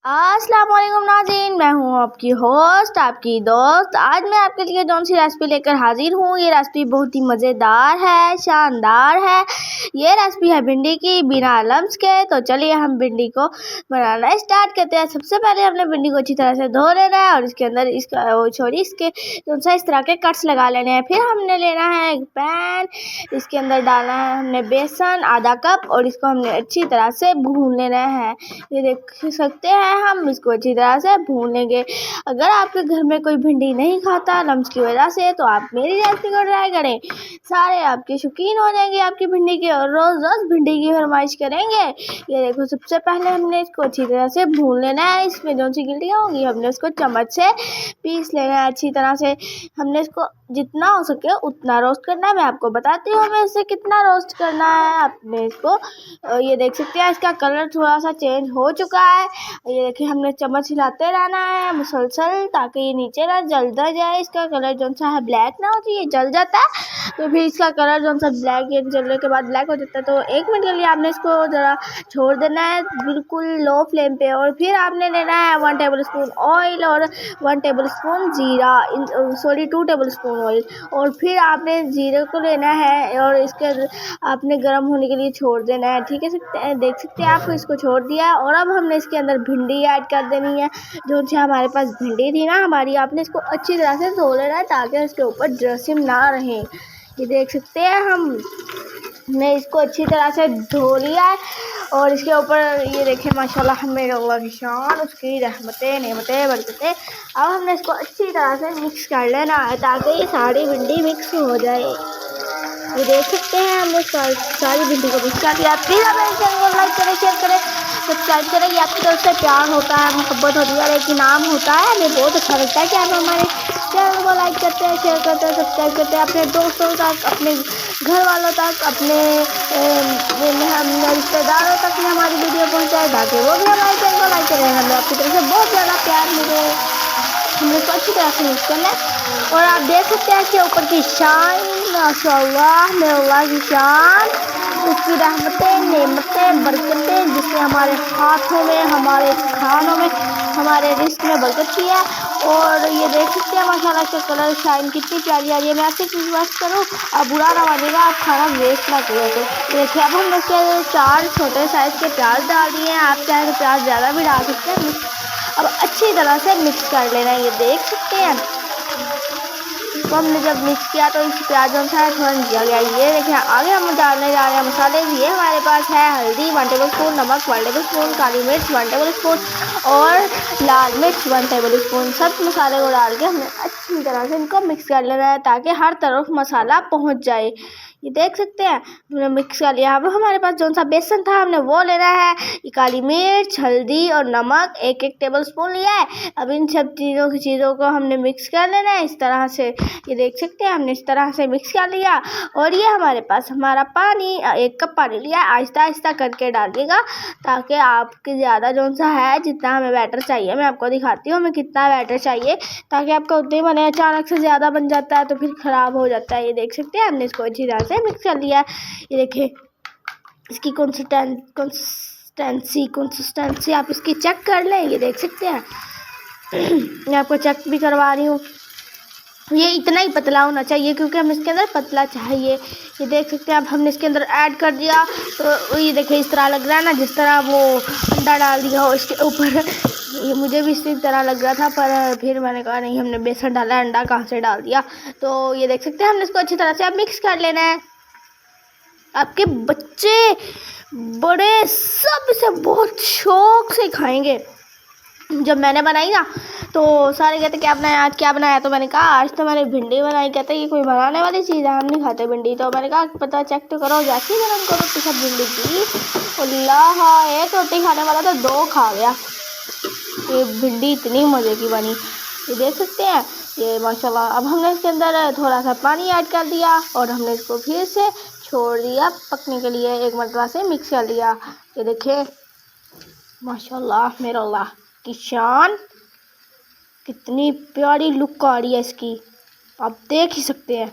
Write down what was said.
अस्सलाम वालेकुम नाज़रीन, मैं हूँ आपकी होस्ट, आपकी दोस्त। आज मैं आपके लिए कौन सी रेसिपी लेकर हाजिर हूँ। ये रेसिपी बहुत ही मज़ेदार है, शानदार है। ये रेसिपी है भिंडी की बिना लम्स के। तो चलिए हम भिंडी को बनाना स्टार्ट करते हैं। सबसे पहले हमने भिंडी को अच्छी तरह से धो लेना है और इसके अंदर इसके कौन सा इस तरह के कट्स लगा लेने हैं। फिर हमने लेना है एक पैन, इसके अंदर डालना है हमने बेसन आधा कप और इसको हमने अच्छी तरह से भून लेना है। ये देख सकते हैं हम इसको अच्छी तरह से भून लेंगे। अगर आपके घर में कोई भिंडी नहीं खाता लम्स की वजह से, तो आप मेरी रेसिपी को ट्राई करें। सारे आपके शौकीन हो जाएंगे आपकी भिंडी के और रोज़ रोज़ भिंडी की फरमाइश करेंगे। ये देखो, सबसे पहले हमने इसको अच्छी तरह से भून लेना है। इसमें जो सी गिल्टियाँ होंगी हमने उसको चम्मच से पीस लेना है अच्छी तरह से। हमने इसको जितना हो सके उतना रोस्ट करना है। मैं आपको बताती हूँ हमें इसे कितना रोस्ट करना है। आपने इसको ये देख सकते हैं इसका कलर थोड़ा सा चेंज हो चुका है। ये देखिए, हमने चम्मच हिलाते रहना है मुसलसल ताकि ये नीचे ना जल जाए। इसका कलर जो सा है ब्लैक ना हो जाए, ये जल जाता है तो फिर इसका कलर जो सा ब्लैक, ये जलने के बाद ब्लैक हो जाता है। तो 1 मिनट के लिए आपने इसको ज़रा छोड़ देना है बिल्कुल लो फ्लेम पे। और फिर आपने लेना है 1 टेबल स्पून ऑयल और 1 टेबल स्पून जीरा, 2 टेबल स्पून ऑयल। और फिर आपने जीरे को लेना है और इसके आपने गर्म होने के लिए छोड़ देना है। ठीक है, देख सकते हैं आप इसको छोड़ दिया। और अब हमने इसके अंदर भिंडी ऐड कर देनी है। जो हमारे पास भिंडी थी ना हमारी, आपने इसको अच्छी तरह से धो लेना है ताकि इसके ऊपर ड्रेसिंग ना रहे। ये देख सकते हैं हमने इसको अच्छी तरह से धो लिया है और इसके ऊपर ये देखें माशाल्लाह हमें अल्लाह की शान, उसकी रहमतें नेमतें बरकतें। अब हमने इसको अच्छी तरह से मिक्स कर लेना है ताकि ये सारी भिंडी मिक्स हो जाए। ये देख सकते हैं हमने सारी भिंडी को मिक्स कर दिया। प्लीज़ आप मेरे चैनल को लाइक करें, शेयर करें, सब्सक्राइब करें। ये आपकी तरफ से प्यार होता है, मोहब्बत होती है, एक इनाम होता है। हमें बहुत अच्छा लगता है कि आप हमारे चैनल को लाइक करते हैं, शेयर करते हैं, सब्सक्राइब करते हैं। अपने दोस्तों तक, अपने घर वालों तक, अपने रिश्तेदारों तक में हमारी वीडियो पहुँचाए ताकि वो भी हमारे चैनल को लाइक करें। हमें आपकी तरफ से बहुत ज़्यादा प्यार मिले। हमने इसको अच्छी तरह से मिक्स करना है। और आप देख सकते हैं इसके ऊपर की शान, माशाल्लाह मेरे अल्लाह की शान, उसकी रहमतें नेमतें बरकतें जिससे हमारे हाथों में, हमारे खानों में, हमारे रिस्क में बरकत की है। और ये देख सकते हैं माशाल्लाह इसका कलर शाइन कितनी प्यारी आ रही है। मैं आपसे रिक्वेस्ट करूँ, आप बुरा ना मानिएगा, आप खाना वेस्ट ना करें। तो देखिए, अब हम इसके 4 छोटे साइज़ के प्याज डाल दिए हैं। आप चाहे तो प्याज ज़्यादा भी डाल सकते हैं। अब अच्छी तरह से मिक्स कर लेना है। ये देख सकते हैं तो हमने जब मिक्स किया तो इस प्याज जो है थोड़ा निकल गया। ये देखिए, आगे हम डालने जा रहे हैं मसाले। ये हमारे पास है हल्दी 1 टेबल स्पून, नमक 1 टेबल स्पून, काली मिर्च 1 टेबल स्पून और लाल मिर्च 1 टेबल स्पून। सब मसाले को डाल के हमने अच्छी तरह से इनको मिक्स कर लेना है ताकि हर तरफ मसाला पहुँच जाए। ये देख सकते हैं हमने मिक्स कर लिया। अब हमारे पास जो सा बेसन था हमने वो लेना है। ये काली मिर्च, हल्दी और नमक 1 टेबल स्पून लिया है। अब इन सब चीज़ों को हमने मिक्स कर लेना है इस तरह से। ये देख सकते हैं हमने इस तरह से मिक्स कर लिया। और ये हमारे पास हमारा पानी 1 कप पानी लिया है। आहिस्ता आहिस्ता करके डालिएगा ताकि आपके ज़्यादा जो सा है, जितना हमें बैटर चाहिए मैं आपको दिखाती हूँ हमें कितना बैटर चाहिए ताकि आपका उतने बने। अचानक से ज़्यादा बन जाता है तो फिर ख़राब हो जाता है। ये देख सकते हैं हमने इसको अच्छी तरह से मिक्स कर लिया है। ये देखिए, इसकी कंसिस्टेंसी आप इसकी चेक कर लें। ये देख सकते हैं मैं आपको चेक भी करवा रही हूँ। ये इतना ही पतला होना चाहिए क्योंकि हम इसके अंदर पतला चाहिए। ये देख सकते हैं अब हमने इसके अंदर ऐड कर दिया तो ये देखिए इस तरह लग रहा है ना, जिस तरह वो अंडा डाल दिया हो इसके ऊपर। ये मुझे भी इसी तरह लग रहा था पर फिर मैंने कहा नहीं, हमने बेसन डाला, अंडा कहाँ से डाल दिया। तो ये देख सकते हैं हमने इसको अच्छी तरह से अब मिक्स कर लेना है। आपके बच्चे बड़े सब इसे बहुत शौक से खाएंगे। जब मैंने बनाई ना तो सारे कहते क्या बनाया आज, क्या बनाया। तो मैंने कहा आज तो मैंने भिंडी बनाई। कहते ये कोई बनाने वाली चीज़ है, हम नहीं खाते भिंडी। तो मैंने कहा पता चेक तो करो, जैसे ही मैंने उनको रोटी सब भिंडी दी, अल्लाह 1 रोटी खाने वाला तो 2 खा गया। ये भिंडी इतनी मज़े की बनी। ये देख सकते हैं ये माशाल्लाह। अब हमने इसके अंदर थोड़ा सा पानी ऐड कर दिया और हमने इसको फिर से छोड़ दिया पकने के लिए। 1 मरतबा से मिक्स कर लिया। ये देखिए माशाल्लाह मेरा अल्लाह की शान, कितनी प्यारी लुक आ रही है इसकी, आप देख ही सकते हैं।